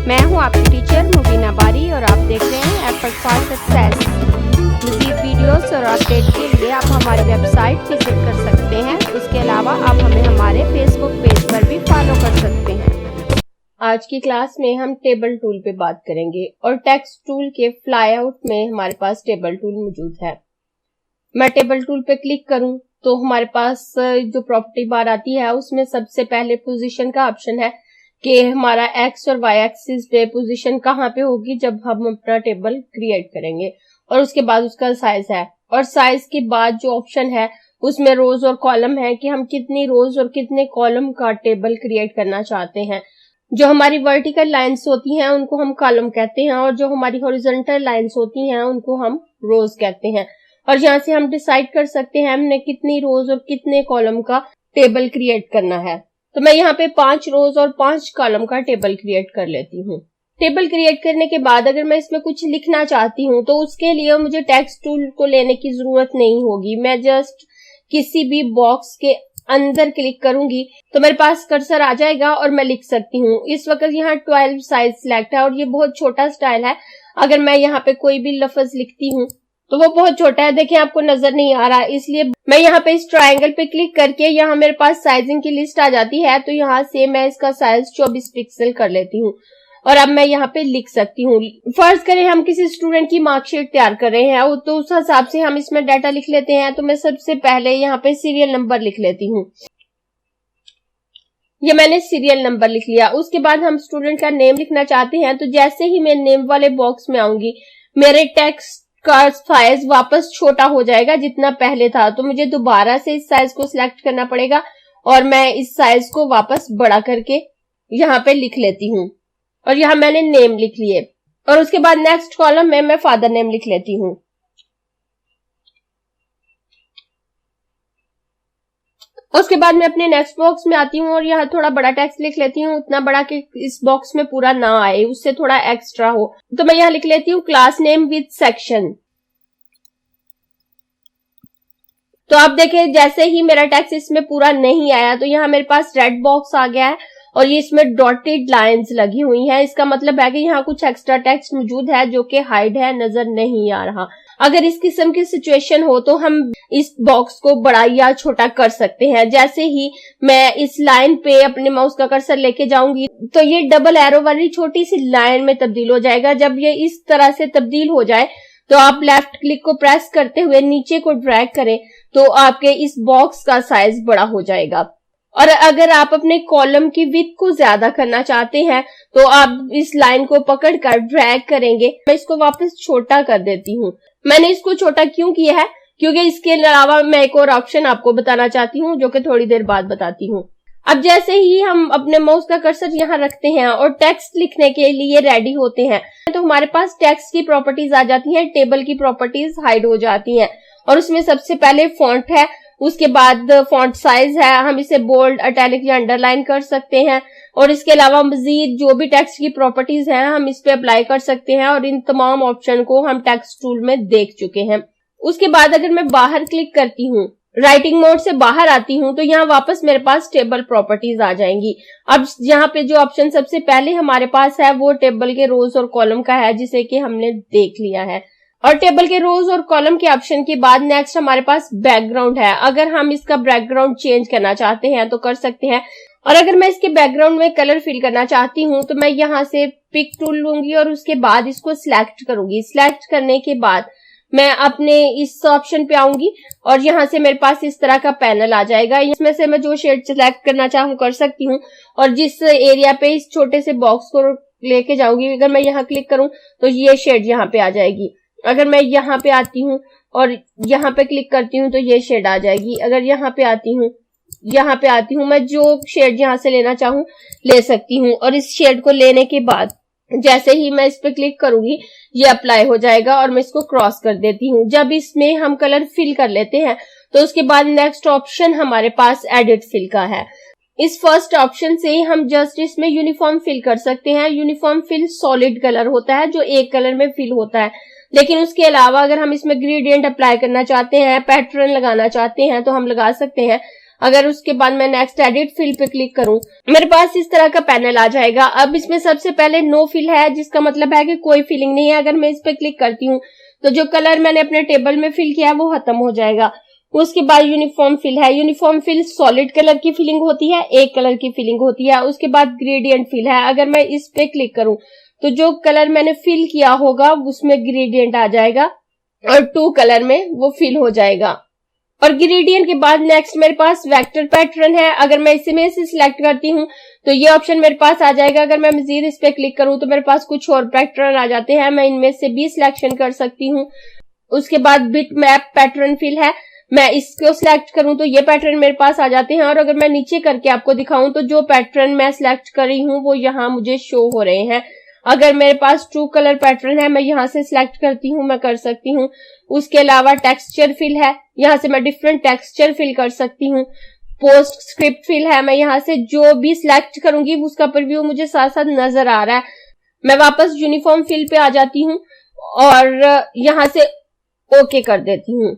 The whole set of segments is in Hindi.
मैं हूं आपकी टीचर मुबीना बारी और आप देख रहे हैं एफर्ट फॉर सक्सेस। मज़ीद वीडियोस और अपडेट के लिए आप हमारी वेबसाइट विजिट कर सकते हैं। इसके अलावा आप हमें हमारे फेसबुक पेज पर भी फॉलो कर सकते हैं। आज की क्लास में हम टेबल टूल पे बात करेंगे और टेक्स्ट टूल के फ्लाई आउट में हमारे पास टेबल टूल मौजूद है। मैं टेबल टूल पे क्लिक करूं तो हमारे पास जो प्रॉपर्टी बार आती है उसमें सबसे पहले पोजीशन का ऑप्शन है कि हमारा एक्स और वाई एक्सिस पे पोजीशन कहाँ पे होगी जब हम अपना टेबल क्रिएट करेंगे, और उसके बाद उसका साइज है। और साइज के बाद जो ऑप्शन है उसमें रोज और कॉलम है कि हम कितनी रोज और कितने कॉलम का टेबल क्रिएट करना चाहते हैं। जो हमारी वर्टिकल लाइंस होती हैं उनको हम कॉलम कहते हैं और जो हमारी हॉरिजॉन्टल लाइंस होती हैं उनको हम रोज कहते हैं। और यहाँ से हम डिसाइड कर सकते हैं हमने कितनी रोज और कितने कॉलम का टेबल क्रिएट करना है। तो मैं यहाँ पे 5 रोज और 5 कॉलम का टेबल क्रिएट कर लेती हूँ। टेबल क्रिएट करने के बाद अगर मैं इसमें कुछ लिखना चाहती हूँ तो उसके लिए मुझे टेक्स्ट टूल को लेने की जरूरत नहीं होगी। मैं जस्ट किसी भी बॉक्स के अंदर क्लिक करूंगी तो मेरे पास कर्सर आ जाएगा और मैं लिख सकती हूँ। इस वक्त यहाँ 12 साइज सिलेक्ट है और ये बहुत छोटा स्टाइल है। अगर मैं यहाँ पे कोई भी लफ्ज लिखती हूँ तो वो बहुत छोटा है, देखिए आपको नजर नहीं आ रहा, इसलिए मैं यहाँ पे इस ट्रायंगल पे क्लिक करके यहाँ मेरे पास साइजिंग की लिस्ट आ जाती है। तो यहाँ से मैं इसका साइज 24 पिक्सल कर लेती हूँ और अब मैं यहाँ पे लिख सकती हूँ। फर्ज करें हम किसी स्टूडेंट की मार्कशीट तैयार कर रहे हैं तो उस हिसाब से हम इसमें डाटा लिख लेते हैं। तो मैं सबसे पहले यहाँ पे सीरियल नंबर लिख लेती हूँ। ये मैंने सीरियल नंबर लिख लिया। उसके बाद हम स्टूडेंट का नेम लिखना चाहते हैं तो जैसे ही मैं नेम वाले बॉक्स में आऊंगी मेरे टेक्स्ट का साइज वापस छोटा हो जाएगा जितना पहले था। तो मुझे दोबारा से इस साइज को सिलेक्ट करना पड़ेगा और मैं इस साइज को वापस बड़ा करके यहाँ पे लिख लेती हूँ और यहाँ मैंने नेम लिख लिए। और उसके बाद नेक्स्ट कॉलम में मैं फादर नेम लिख लेती हूँ। उसके बाद मैं अपने नेक्स्ट बॉक्स में आती हूँ और यहाँ थोड़ा बड़ा टेक्स्ट लिख लेती हूँ, उतना बड़ा कि इस बॉक्स में पूरा ना आए, उससे थोड़ा एक्स्ट्रा हो। तो मैं यहाँ लिख लेती हूँ क्लास नेम विद सेक्शन। तो आप देखें जैसे ही मेरा टेक्स्ट इसमें पूरा नहीं आया तो यहाँ मेरे पास रेड बॉक्स आ गया है और ये इसमें डॉटेड लाइंस लगी हुई हैं। इसका मतलब है कि यहाँ कुछ एक्स्ट्रा टेक्स्ट मौजूद है जो कि हाइड है, नजर नहीं आ रहा। अगर इस किस्म की सिचुएशन हो तो हम इस बॉक्स को बड़ा या छोटा कर सकते हैं। जैसे ही मैं इस लाइन पे अपने माउस का कर्सर लेके जाऊंगी तो ये डबल एरो वाली छोटी सी लाइन में तब्दील हो जाएगा। जब ये इस तरह से तब्दील हो जाए तो आप लेफ्ट क्लिक को प्रेस करते हुए नीचे को ड्रैग करें तो आपके इस बॉक्स का साइज बड़ा हो जाएगा। और अगर आप अपने कॉलम की विड्थ को ज्यादा करना चाहते हैं तो आप इस लाइन को पकड़कर ड्रैग करेंगे। मैं इसको वापस छोटा कर देती हूँ। मैंने इसको छोटा क्यों किया है क्योंकि इसके अलावा मैं एक और ऑप्शन आपको बताना चाहती हूँ जो कि थोड़ी देर बाद बताती हूँ। अब जैसे ही हम अपने माउस का कर्सर यहाँ रखते हैं और टेक्स्ट लिखने के लिए रेडी होते हैं तो हमारे पास टेक्स्ट की प्रॉपर्टीज आ जाती हैं, टेबल की प्रॉपर्टीज हाइड हो जाती हैं। और उसमें सबसे पहले फॉन्ट है, उसके बाद फॉन्ट साइज है, हम इसे बोल्ड, इटैलिक या अंडरलाइन कर सकते हैं। और इसके अलावा मजीद जो भी टेक्स्ट की प्रॉपर्टीज हैं हम इस पे अप्लाई कर सकते हैं और इन तमाम ऑप्शन को हम टेक्स्ट टूल में देख चुके हैं। उसके बाद अगर मैं बाहर क्लिक करती हूँ, राइटिंग मोड से बाहर आती हूँ तो यहाँ वापस मेरे पास टेबल प्रॉपर्टीज आ जाएंगी। अब यहाँ पे जो ऑप्शन सबसे पहले हमारे पास है वो टेबल के रोज और कॉलम का है जिसे कि हमने देख लिया है। और टेबल के रोज और कॉलम के ऑप्शन के बाद नेक्स्ट हमारे पास बैकग्राउंड है। अगर हम इसका बैकग्राउंड चेंज करना चाहते हैं तो कर सकते हैं। और अगर मैं इसके बैकग्राउंड में कलर फिल करना चाहती हूँ तो मैं यहाँ से पिक टूल लूंगी और उसके बाद इसको सिलेक्ट करूंगी। सिलेक्ट करने के बाद मैं अपने इस ऑप्शन पे आऊंगी और यहाँ से मेरे पास इस तरह का पैनल आ जाएगा। इसमें से मैं जो शेड सिलेक्ट करना चाहूँ कर सकती हूँ और जिस एरिया पे इस छोटे से बॉक्स को लेके जाऊंगी, अगर मैं यहाँ क्लिक करूँ तो ये शेड यहाँ पे आ जाएगी। अगर मैं यहाँ पे आती हूँ और यहाँ पे क्लिक करती हूँ तो ये शेड आ जाएगी। अगर यहाँ पे आती हूँ मैं जो शेड यहाँ से लेना चाहूँ ले सकती हूँ। और इस शेड को लेने के बाद जैसे ही मैं इस पे क्लिक करूंगी ये अप्लाई हो जाएगा और मैं इसको क्रॉस कर देती हूँ। जब इसमें हम कलर फिल कर लेते हैं तो उसके बाद नेक्स्ट ऑप्शन हमारे पास एडिट फिल का है। इस फर्स्ट ऑप्शन से हम जस्ट इसमें यूनिफॉर्म फिल कर सकते हैं। यूनिफॉर्म फिल सॉलिड कलर होता है जो एक कलर में फिल होता है, लेकिन उसके अलावा अगर हम इसमें ग्रेडियंट अप्लाई करना चाहते हैं, पैटर्न लगाना चाहते हैं तो हम लगा सकते हैं। अगर उसके बाद मैं नेक्स्ट एडिट फिल पे क्लिक करूं, मेरे पास इस तरह का पैनल आ जाएगा। अब इसमें सबसे पहले नो फिल है, जिसका मतलब है कि कोई फिलिंग नहीं है। अगर मैं इस पे क्लिक करती हूँ तो जो कलर मैंने अपने टेबल में फिल किया वो खत्म हो जाएगा। उसके बाद यूनिफॉर्म फिल है। यूनिफॉर्म फिल सॉलिड कलर की फिलिंग होती है, एक कलर की फिलिंग होती है। उसके बाद ग्रेडियंट फिल है। अगर मैं इस पे क्लिक करूं तो जो कलर मैंने फिल किया होगा उसमें ग्रेडियंट आ जाएगा और 2 कलर में वो फिल हो जाएगा। और ग्रेडियंट के बाद नेक्स्ट मेरे पास वेक्टर पैटर्न है। अगर मैं इसी में से सिलेक्ट करती हूँ तो ये ऑप्शन मेरे पास आ जाएगा। अगर मैं मजीद इस पे क्लिक करूं तो मेरे पास कुछ और पैटर्न आ जाते हैं, मैं इनमें से भी सिलेक्शन कर सकती हूँ। उसके बाद बिट मैप पैटर्न फिल है, मैं इसको सिलेक्ट करूं तो ये पैटर्न मेरे पास आ जाते हैं। और अगर मैं नीचे करके आपको दिखाऊं तो जो पैटर्न मैं सिलेक्ट कर रही हूँ वो यहाँ मुझे शो हो रहे हैं। अगर मेरे पास 2 कलर पैटर्न है, मैं यहाँ से सिलेक्ट करती हूँ, मैं कर सकती हूँ। उसके अलावा टेक्सचर फिल है, यहाँ से मैं डिफरेंट टेक्सचर फिल कर सकती हूँ। पोस्ट स्क्रिप्ट फिल है, मैं यहाँ से जो भी सिलेक्ट करूंगी उसका प्रीव्यू मुझे साथ साथ नजर आ रहा है। मैं वापस यूनिफॉर्म फिल पे आ जाती हूँ और यहाँ से ओके कर देती हूँ।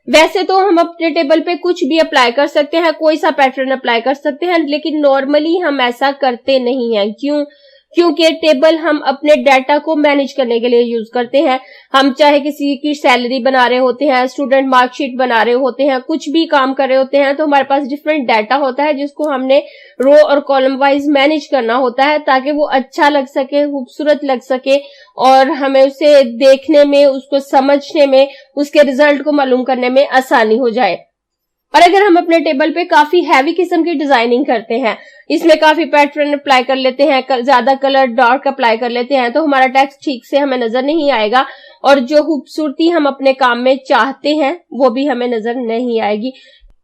वैसे तो हम अपने टेबल पे कुछ भी अप्लाई कर सकते हैं, कोई सा पैटर्न अप्लाई कर सकते हैं, लेकिन नॉर्मली हम ऐसा करते नहीं हैं। क्योंकि टेबल हम अपने डाटा को मैनेज करने के लिए यूज करते हैं। हम चाहे किसी की सैलरी बना रहे होते हैं, स्टूडेंट मार्कशीट बना रहे होते हैं, कुछ भी काम कर रहे होते हैं, तो हमारे पास डिफरेंट डाटा होता है जिसको हमने रो और कॉलम वाइज मैनेज करना होता है ताकि वो अच्छा लग सके, खूबसूरत लग सके और हमें उसे देखने में, उसको समझने में, उसके रिजल्ट को मालूम करने में आसानी हो जाए। और अगर हम अपने टेबल पे काफी हैवी किस्म की डिजाइनिंग करते हैं, इसमें काफी पैटर्न अप्लाई कर लेते हैं, ज्यादा कलर डार्क अप्लाई कर लेते हैं, तो हमारा टेक्स्ट ठीक से हमें नजर नहीं आएगा और जो खूबसूरती हम अपने काम में चाहते हैं वो भी हमें नजर नहीं आएगी।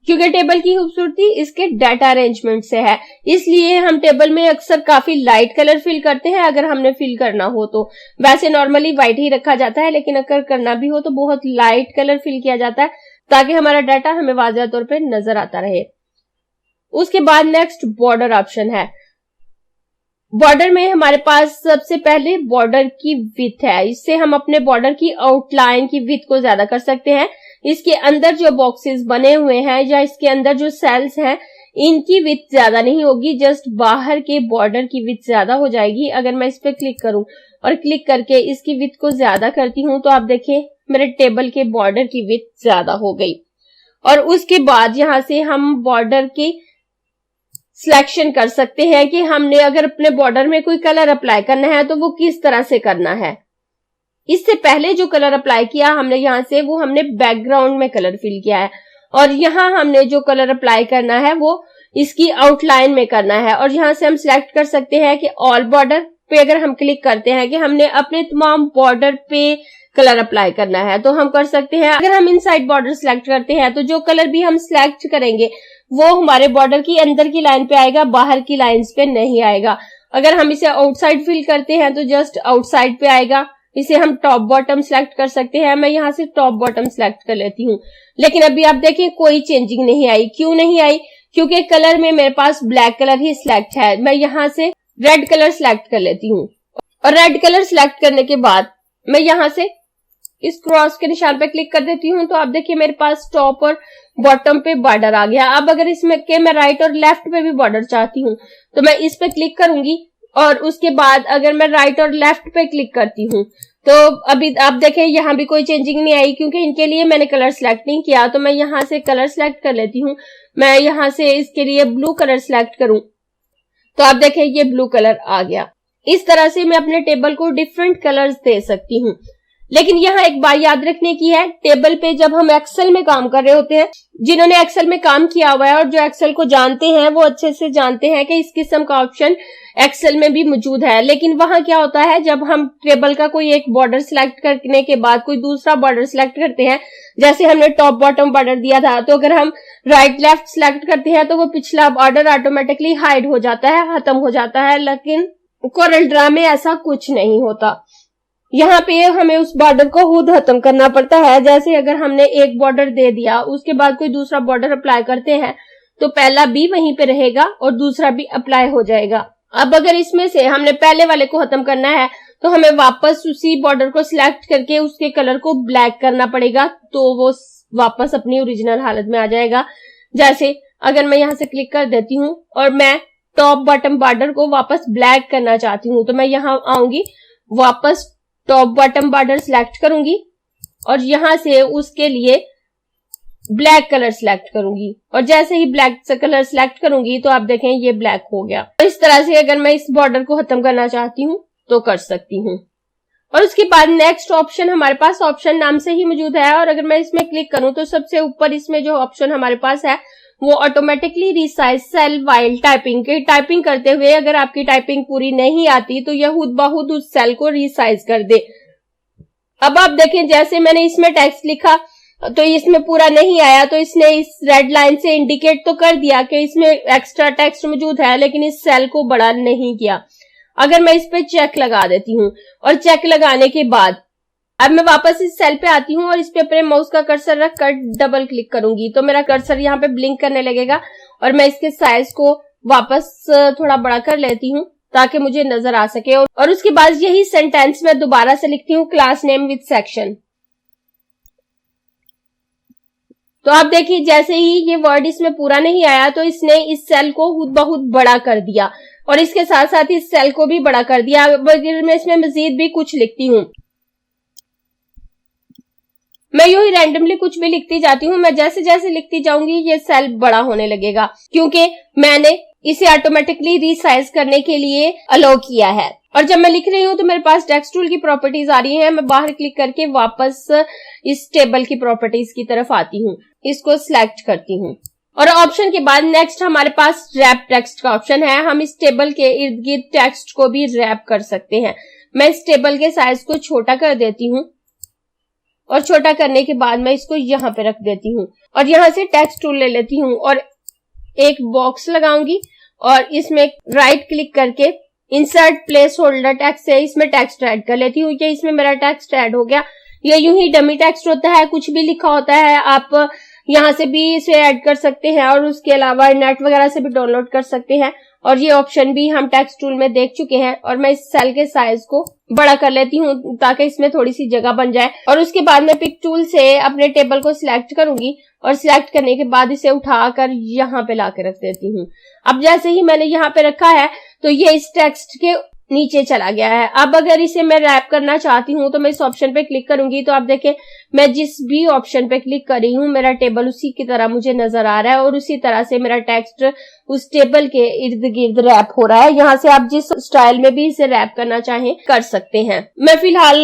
क्योंकि टेबल की खूबसूरती इसके डाटा अरेंजमेंट से है, इसलिए हम टेबल में अक्सर काफी लाइट कलर फिल करते हैं अगर हमने फिल करना हो तो। वैसे नॉर्मली व्हाइट ही रखा जाता है, लेकिन अगर करना भी हो तो बहुत लाइट कलर फिल किया जाता है ताकि हमारा डाटा हमें वाज़ेह तौर पे नजर आता रहे। उसके बाद नेक्स्ट बॉर्डर ऑप्शन है। बॉर्डर में हमारे पास सबसे पहले बॉर्डर की विड्थ है। इससे हम अपने बॉर्डर की आउटलाइन की विड्थ को ज्यादा कर सकते हैं। इसके अंदर जो बॉक्सेस बने हुए हैं या इसके अंदर जो सेल्स हैं, इनकी विड्थ ज्यादा नहीं होगी, जस्ट बाहर के बॉर्डर की विड्थ ज्यादा हो जाएगी। अगर मैं इस पे क्लिक करूं और क्लिक करके इसकी विड्थ को ज्यादा करती हूं तो आप देखिए मेरे टेबल के बॉर्डर की विड्थ ज्यादा हो गई। और उसके बाद यहां से हम बॉर्डर की सिलेक्शन कर सकते हैं कि हमने अगर अपने बॉर्डर में कोई कलर अप्लाई करना है तो वो किस तरह से करना है। इससे पहले जो कलर अप्लाई किया हमने यहाँ से, वो हमने बैकग्राउंड में कलर फिल किया है और यहाँ हमने जो कलर अप्लाई करना है वो इसकी आउटलाइन में करना है। और यहाँ से हम सिलेक्ट कर सकते हैं कि ऑल बॉर्डर पे अगर हम क्लिक करते हैं कि हमने अपने तमाम बॉर्डर पे कलर अप्लाई करना है तो हम कर सकते हैं। अगर हम इनसाइड बॉर्डर सिलेक्ट करते हैं तो जो कलर भी हम सिलेक्ट करेंगे वो हमारे बॉर्डर की अंदर की लाइन पे आएगा, बाहर की लाइंस पे नहीं आएगा। अगर हम इसे आउटसाइड फिल करते हैं तो जस्ट आउटसाइड पे आएगा। इसे हम टॉप बॉटम सिलेक्ट कर सकते हैं। मैं यहाँ से टॉप बॉटम सिलेक्ट कर लेती हूँ, लेकिन अभी आप देखें कोई चेंजिंग नहीं आई। क्यों नहीं आई? क्योंकि कलर में मेरे पास ब्लैक कलर ही सिलेक्ट है। मैं यहाँ से रेड कलर सिलेक्ट कर लेती हूँ और रेड कलर सिलेक्ट करने के बाद मैं यहाँ से इस क्रॉस के निशान पे क्लिक कर देती हूँ तो आप देखिए मेरे पास टॉप और बॉटम पे बॉर्डर आ गया। अब अगर इसमें के मैं राइट और लेफ्ट पे भी बॉर्डर चाहती हूँ तो मैं इस पे क्लिक करूंगी और उसके बाद अगर मैं राइट और लेफ्ट पे क्लिक करती हूँ तो अभी आप देखें यहाँ भी कोई चेंजिंग नहीं आई क्योंकि इनके लिए मैंने कलर सिलेक्ट नहीं किया। तो मैं यहाँ से कलर सिलेक्ट कर लेती हूँ। मैं यहाँ से इसके लिए ब्लू कलर सिलेक्ट करूं तो आप देखें ये ब्लू कलर आ गया। इस तरह से मैं अपने टेबल को डिफरेंट कलर्स दे सकती हूँ। लेकिन यहाँ एक बात याद रखने की है, टेबल पे जब हम एक्सेल में काम कर रहे होते हैं, जिन्होंने एक्सेल में काम किया हुआ है और जो एक्सेल को जानते हैं वो अच्छे से जानते हैं कि इस किस्म का ऑप्शन एक्सेल में भी मौजूद है। लेकिन वहां क्या होता है, जब हम टेबल का कोई एक बॉर्डर सिलेक्ट करने के बाद कोई दूसरा बॉर्डर सिलेक्ट करते हैं, जैसे हमने टॉप बॉटम बॉर्डर दिया था, तो अगर हम राइट लेफ्ट सिलेक्ट करते हैं तो वो पिछला बॉर्डर ऑटोमेटिकली हाइड हो जाता है, खत्म हो जाता है। लेकिन कोरल ड्रा में ऐसा कुछ नहीं होता। यहाँ पे हमें उस बॉर्डर को खुद खत्म करना पड़ता है। जैसे अगर हमने एक बॉर्डर दे दिया, उसके बाद कोई दूसरा बॉर्डर अप्लाई करते हैं तो पहला भी वहीं पे रहेगा और दूसरा भी अप्लाई हो जाएगा। अब अगर इसमें से हमने पहले वाले को खत्म करना है तो हमें वापस उसी बॉर्डर को सिलेक्ट करके उसके कलर को ब्लैक करना पड़ेगा, तो वो वापस अपनी ओरिजिनल हालत में आ जाएगा। जैसे अगर मैं यहाँ से क्लिक कर देती हूँ और मैं टॉप बॉटम बॉर्डर को वापस ब्लैक करना चाहती हूँ, तो मैं यहाँ आऊंगी, वापस टॉप बॉटम बॉर्डर सिलेक्ट करूंगी और यहां से उसके लिए ब्लैक कलर सिलेक्ट करूंगी और जैसे ही ब्लैक कलर सिलेक्ट करूंगी तो आप देखें ये ब्लैक हो गया। तो इस तरह से अगर मैं इस बॉर्डर को खत्म करना चाहती हूँ तो कर सकती हूँ। और उसके बाद नेक्स्ट ऑप्शन हमारे पास ऑप्शन नाम से ही मौजूद है और अगर मैं इसमें क्लिक करूं तो सबसे ऊपर इसमें जो ऑप्शन हमारे पास है वो automatically resize cell while typing के टाइपिंग करते हुए अगर आपकी टाइपिंग पूरी नहीं आती तो यह खुद ब खुद उस सेल को रिसाइज कर दे। अब आप देखें जैसे मैंने इसमें टेक्स्ट लिखा तो इसमें पूरा नहीं आया तो इसने इस रेड लाइन से इंडिकेट तो कर दिया कि इसमें एक्स्ट्रा टेक्स्ट मौजूद है, लेकिन इस सेल को बड़ा नहीं किया। अगर मैं इस पे चेक लगा देती हूँ और चेक लगाने के बाद अब मैं वापस इस सेल पे आती हूँ और इस पे अपने माउस का कर्सर रख कर डबल क्लिक करूंगी तो मेरा कर्सर यहाँ पे ब्लिंक करने लगेगा और मैं इसके साइज को वापस थोड़ा बड़ा कर लेती हूँ ताकि मुझे नजर आ सके। और उसके बाद यही सेंटेंस मैं दोबारा से लिखती हूँ, क्लास नेम विद सेक्शन। तो आप देखिए जैसे ही ये वर्ड इसमें पूरा नहीं आया तो इसने इस सेल को खुद ब खुद बड़ा कर दिया और इसके साथ साथ इस सेल को भी बड़ा कर दिया। मैं इसमें मजीद भी कुछ लिखती हूँ, मैं यूं ही रैंडमली कुछ भी लिखती जाती हूँ, मैं जैसे जैसे लिखती जाऊंगी ये सेल बड़ा होने लगेगा क्योंकि मैंने इसे ऑटोमेटिकली रिसाइज करने के लिए अलाउ किया है। और जब मैं लिख रही हूँ तो मेरे पास टेक्स्ट टूल की प्रॉपर्टीज आ रही हैं, मैं बाहर क्लिक करके वापस इस टेबल की प्रॉपर्टीज की तरफ आती हूँ, इसको सिलेक्ट करती हूँ और ऑप्शन के बाद नेक्स्ट हमारे पास रैप टेक्स्ट का ऑप्शन है। हम इस टेबल के इर्द गिर्द टेक्स्ट को भी रैप कर सकते हैं। मैं इस टेबल के साइज को छोटा कर देती हूँ और छोटा करने के बाद मैं इसको यहाँ पे रख देती हूँ और यहाँ से टेक्स्ट टूल ले लेती हूँ और एक बॉक्स लगाऊंगी और इसमें राइट क्लिक करके इंसर्ट प्लेस होल्डर टेक्स्ट से इसमें टेक्स्ट ऐड कर लेती हूँ। ये इसमें मेरा टेक्स्ट ऐड हो गया। ये यूं ही डमी टेक्स्ट होता है, कुछ भी लिखा होता है, आप यहाँ से भी इसे ऐड कर सकते हैं और उसके अलावा नेट वगैरह से भी डाउनलोड कर सकते हैं। और ये ऑप्शन भी हम टेक्स्ट टूल में देख चुके हैं और मैं इस सेल के साइज को बड़ा कर लेती हूँ ताकि इसमें थोड़ी सी जगह बन जाए। और उसके बाद मैं पिक टूल से अपने टेबल को सिलेक्ट करूंगी और सिलेक्ट करने के बाद इसे उठाकर यहाँ पे लाके रख देती हूँ। अब जैसे ही मैंने यहाँ पे रखा है तो ये इस टेक्स्ट के नीचे चला गया है। अब अगर इसे मैं रैप करना चाहती हूँ तो मैं इस ऑप्शन पे क्लिक करूंगी तो आप देखें मैं जिस भी ऑप्शन पे क्लिक कर रही हूँ मेरा टेबल उसी की तरह मुझे नजर आ रहा है और उसी तरह से मेरा टेक्स्ट उस टेबल के इर्द गिर्द रैप हो रहा है। यहाँ से आप जिस स्टाइल में भी इसे रैप करना चाहें कर सकते हैं। मैं फिलहाल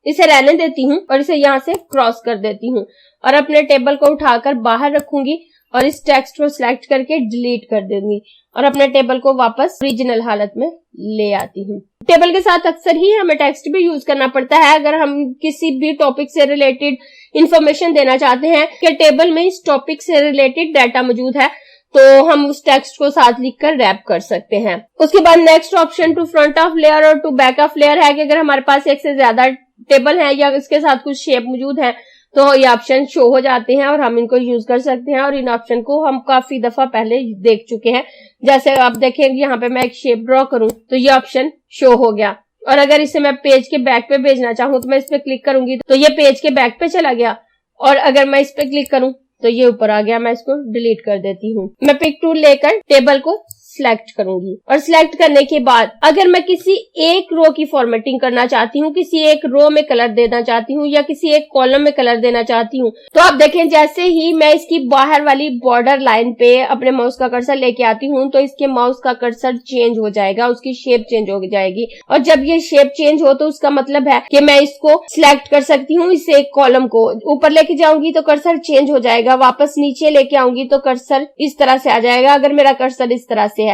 इसे रहने देती हूँ और इसे यहाँ से क्रॉस कर देती हूँ और अपने टेबल को उठाकर बाहर रखूंगी और इस टेक्स्ट को सिलेक्ट करके डिलीट कर दूंगी और अपने टेबल को वापस ओरिजिनल हालत में ले आती हूँ। टेबल के साथ अक्सर ही हमें टेक्स्ट भी यूज करना पड़ता है अगर हम किसी भी टॉपिक से रिलेटेड इंफॉर्मेशन देना चाहते हैं कि टेबल में इस टॉपिक से रिलेटेड डाटा मौजूद है तो हम उस टेक्स्ट को साथ लिखकर रैप कर सकते हैं। उसके बाद next option to front of layer और टू बैक ऑफ लेयर है कि अगर हमारे पास एक से ज्यादा टेबल है या इसके साथ कुछ शेप मौजूद है तो ये ऑप्शन शो हो जाते हैं और हम इनको यूज कर सकते हैं और इन ऑप्शन को हम काफी दफा पहले देख चुके हैं। जैसे आप देखेंगे यहाँ पे मैं एक शेप ड्रॉ करूं तो ये ऑप्शन शो हो गया और अगर इसे मैं पेज के बैक पे भेजना चाहूँ तो मैं इस पे क्लिक करूंगी तो ये पेज के बैक पे चला गया और अगर मैं इस पे क्लिक करूं तो ये ऊपर आ गया। मैं इसको डिलीट कर देती हूँ। मैं पिक टूल लेकर टेबल को सिलेक्ट करूंगी और सिलेक्ट करने के बाद अगर मैं किसी एक रो की फॉर्मेटिंग करना चाहती हूँ, किसी एक रो में कलर देना चाहती हूँ या किसी एक कॉलम में कलर देना चाहती हूँ तो आप देखें जैसे ही मैं इसकी बाहर वाली बॉर्डर लाइन पे अपने माउस का कर्सर लेके आती हूँ तो इसके माउस का कर्सर चेंज हो जाएगा, उसकी शेप चेंज हो जाएगी और जब ये शेप चेंज हो तो उसका मतलब है कि मैं इसको सिलेक्ट कर सकती हूँ। इस एक कॉलम को ऊपर लेके जाऊंगी तो कर्सर चेंज हो जाएगा, वापस नीचे लेके आऊंगी तो कर्सर इस तरह से आ जाएगा अगर मेरा कर्सर इस तरह से है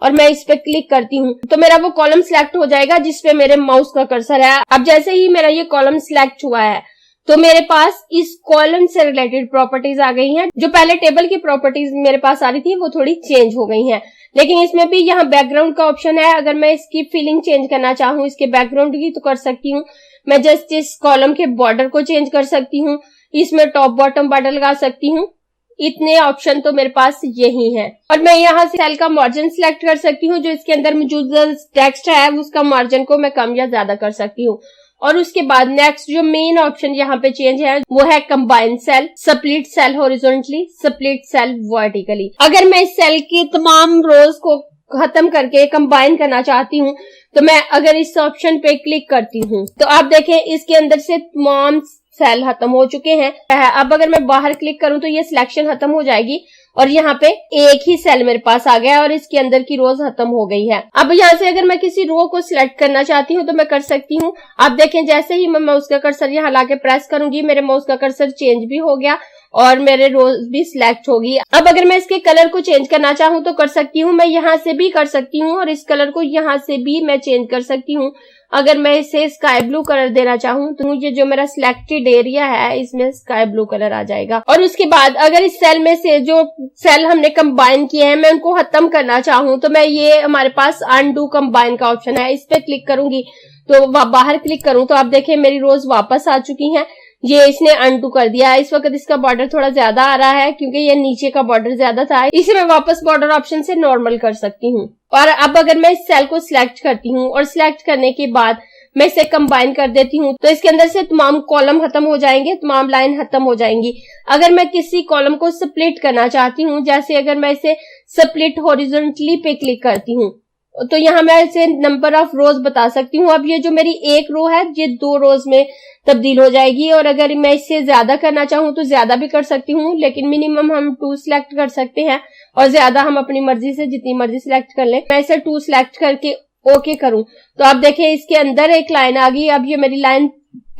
और मैं इस पे क्लिक करती हूँ तो मेरा वो कॉलम सिलेक्ट हो जाएगा जिसपे मेरे माउस का कर्सर है। अब जैसे ही मेरा ये कॉलम सिलेक्ट हुआ है तो मेरे पास इस कॉलम से रिलेटेड प्रॉपर्टीज आ गई हैं। जो पहले टेबल की प्रॉपर्टीज मेरे पास आ रही थी वो थोड़ी चेंज हो गई हैं, लेकिन इसमें भी यहाँ बैकग्राउंड का ऑप्शन है। अगर मैं इसकी फीलिंग चेंज करना चाहूँ इसके बैकग्राउंड की तो कर सकती हूँ। मैं जस्ट इस कॉलम के बॉर्डर को चेंज कर सकती हूँ, इसमें टॉप बॉटम बॉर्डर लगा सकती हूँ। इतने ऑप्शन तो मेरे पास यही हैं और मैं यहाँ से सेल का मार्जिन सिलेक्ट कर सकती हूँ। जो इसके अंदर मौजूद टेक्स्ट है उसका मार्जिन को मैं कम या ज्यादा कर सकती हूँ और उसके बाद नेक्स्ट जो मेन ऑप्शन यहाँ पे चेंज है वो है combine cell, split cell horizontally, split cell vertically. अगर मैं इस सेल की तमाम रोज को खत्म करके कंबाइन करना चाहती हूँ तो मैं अगर इस ऑप्शन पे क्लिक करती हूँ तो आप देखें इसके अंदर से तमाम सेल खत्म हो चुके हैं। अब अगर मैं बाहर क्लिक करूं तो ये सिलेक्शन खत्म हो जाएगी और यहाँ पे एक ही सेल मेरे पास आ गया और इसके अंदर की रोज खत्म हो गई है। अब यहाँ से अगर मैं किसी रो को सिलेक्ट करना चाहती हूँ तो मैं कर सकती हूँ। आप देखें जैसे ही मैं माउस का कर्सर यहाँ लाके प्रेस करूंगी मेरे माउस का कर्सर चेंज भी हो गया और मेरे रोज भी सिलेक्ट होगी। अब अगर मैं इसके कलर को चेंज करना चाहूँ तो कर सकती हूँ, मैं यहाँ से भी कर सकती हूँ और इस कलर को यहाँ से भी मैं चेंज कर सकती हूँ। अगर मैं इसे स्काई ब्लू कलर देना चाहूँ तो ये जो मेरा सिलेक्टेड एरिया है इसमें स्काई ब्लू कलर आ जाएगा। और उसके बाद अगर इस सेल में से जो सेल हमने कंबाइन किए हैं मैं उनको खत्म करना चाहूँ तो मैं ये हमारे पास अनडू कंबाइन का ऑप्शन है, इस पे क्लिक करूंगी तो बाहर क्लिक करूं तो आप देखें मेरी रोज वापस आ चुकी हैं। ये इसने अनडू कर दिया। इस वक्त इसका बॉर्डर थोड़ा ज्यादा आ रहा है क्योंकि ये नीचे का बॉर्डर ज्यादा था, इसे मैं वापस बॉर्डर ऑप्शन से नॉर्मल कर सकती हूँ। और अब अगर मैं इस सेल को सिलेक्ट करती हूँ और सिलेक्ट करने के बाद मैं इसे कंबाइन कर देती हूँ तो इसके अंदर से तमाम कॉलम खत्म हो जाएंगे, तमाम लाइन खत्म हो जाएंगी। अगर मैं किसी कॉलम को स्प्लिट करना चाहती हूँ, जैसे अगर मैं इसे स्प्लिट हॉरिजॉन्टली पे क्लिक करती हूँ तो यहाँ मैं इसे नंबर ऑफ रोज बता सकती हूँ। अब ये जो मेरी एक रो है ये 2 रोज में तब्दील हो जाएगी और अगर मैं इससे ज्यादा करना चाहूँ तो ज्यादा भी कर सकती हूँ, लेकिन मिनिमम हम 2 सिलेक्ट कर सकते हैं और ज्यादा हम अपनी मर्जी से जितनी मर्जी सिलेक्ट कर लें। मैं इसे 2 सिलेक्ट करके ओके करूं तो आप देखें इसके अंदर एक लाइन आ गई। अब ये मेरी लाइन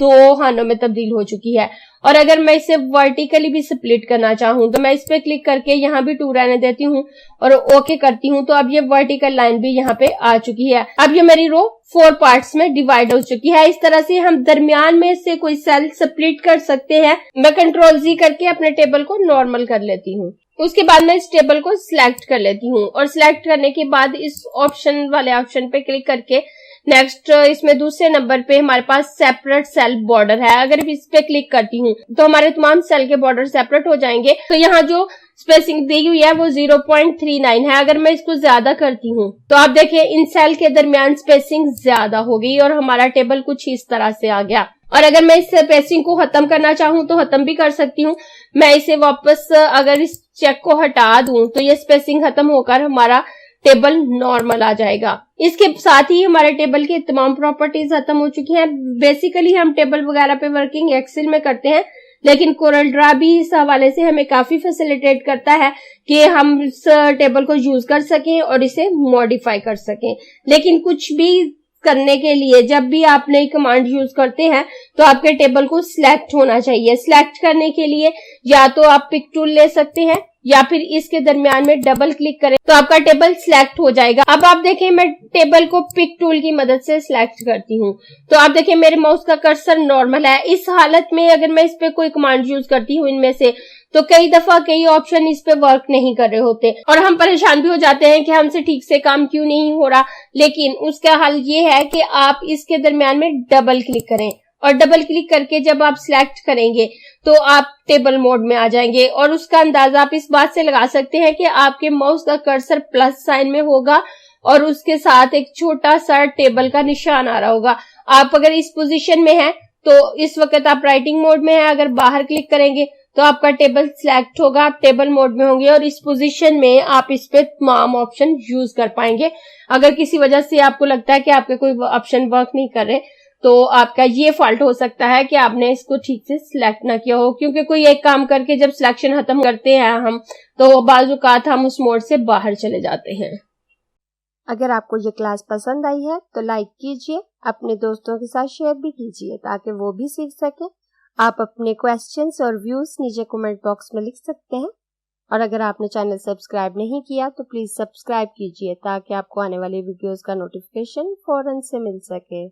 2 खानों में तब्दील हो चुकी है। और अगर मैं इसे वर्टिकली भी स्प्लिट करना चाहूं तो मैं इस पे क्लिक करके यहाँ भी 2 रहने देती हूँ और ओके करती हूँ तो अब ये वर्टिकल लाइन भी यहाँ पे आ चुकी है। अब ये मेरी रो 4 पार्ट्स में डिवाइड हो चुकी है। इस तरह से हम दरमियान में से कोई सेल स्प्लिट कर सकते हैं। मैं कंट्रोल Z करके अपने टेबल को नॉर्मल कर लेती हूँ। उसके बाद मैं इस टेबल को सिलेक्ट कर लेती हूँ और सिलेक्ट करने के बाद इस ऑप्शन वाले ऑप्शन पे क्लिक करके नेक्स्ट इसमें दूसरे नंबर पे हमारे पास सेपरेट सेल बॉर्डर है। अगर इस पे क्लिक करती हूँ तो हमारे तमाम सेल के बॉर्डर सेपरेट हो जाएंगे। तो यहाँ जो स्पेसिंग दी हुई है वो 0.39 है। अगर मैं इसको ज्यादा करती हूँ तो आप देखिए इन सेल के दरमियान स्पेसिंग ज्यादा हो गई और हमारा टेबल कुछ इस तरह से आ गया। और अगर मैं इस स्पेसिंग को खत्म करना चाहूँ तो खत्म भी कर सकती हूँ। मैं इसे वापस अगर इस चेक को हटा दूं तो ये स्पेसिंग खत्म होकर हमारा टेबल नॉर्मल आ जाएगा। इसके साथ ही हमारे टेबल की तमाम प्रॉपर्टीज खत्म हो चुकी हैं। बेसिकली हम टेबल वगैरह पे वर्किंग एक्सेल में करते हैं, लेकिन कोरल ड्रा भी इस हवाले से हमें काफी फैसिलिटेट करता है कि हम इस टेबल को यूज कर सकें और इसे मॉडिफाई कर सकें। लेकिन कुछ भी करने के लिए जब भी आप नई कमांड यूज करते हैं तो आपके टेबल को सिलेक्ट होना चाहिए। सिलेक्ट करने के लिए या तो आप पिक टूल ले सकते हैं या फिर इसके दरमियान में डबल क्लिक करें तो आपका टेबल सिलेक्ट हो जाएगा। अब आप देखें मैं टेबल को पिक टूल की मदद से सिलेक्ट करती हूँ तो आप देखें मेरे माउस का कर्सर नॉर्मल है। इस हालत में अगर मैं इस पे कोई कमांड यूज करती हूँ इनमें से तो कई दफा कई ऑप्शन इस पे वर्क नहीं कर रहे होते और हम परेशान भी हो जाते हैं कि हमसे ठीक से काम क्यों नहीं हो रहा। लेकिन उसका हल ये है कि आप इसके दरमियान में डबल क्लिक करें और डबल क्लिक करके जब आप सिलेक्ट करेंगे तो आप टेबल मोड में आ जाएंगे। और उसका अंदाजा आप इस बात से लगा सकते हैं कि आपके माउस का कर्सर प्लस साइन में होगा और उसके साथ एक छोटा सा टेबल का निशान आ रहा होगा। आप अगर इस पोजीशन में हैं तो इस वक्त आप राइटिंग मोड में हैं। अगर बाहर क्लिक करेंगे तो आपका टेबल सिलेक्ट होगा, आप टेबल मोड में होंगे और इस पोजीशन में आप इस पे तमाम ऑप्शन यूज कर पाएंगे। अगर किसी वजह से आपको लगता है कि आपके कोई ऑप्शन वर्क नहीं कर रहे तो आपका ये फॉल्ट हो सकता है कि आपने इसको ठीक से सिलेक्ट ना किया हो, क्योंकि कोई एक काम करके जब सिलेक्शन खत्म करते हैं हम तो बाजुकात हम उस मोड से बाहर चले जाते हैं। अगर आपको ये क्लास पसंद आई है तो लाइक कीजिए, अपने दोस्तों के साथ शेयर भी कीजिए ताकि वो भी सीख सके। आप अपने क्वेश्चंस और व्यूज नीचे कमेंट बॉक्स में लिख सकते हैं और अगर आपने चैनल सब्सक्राइब नहीं किया तो प्लीज सब्सक्राइब कीजिए ताकि आपको आने वाली वीडियोस का नोटिफिकेशन फौरन से मिल सके।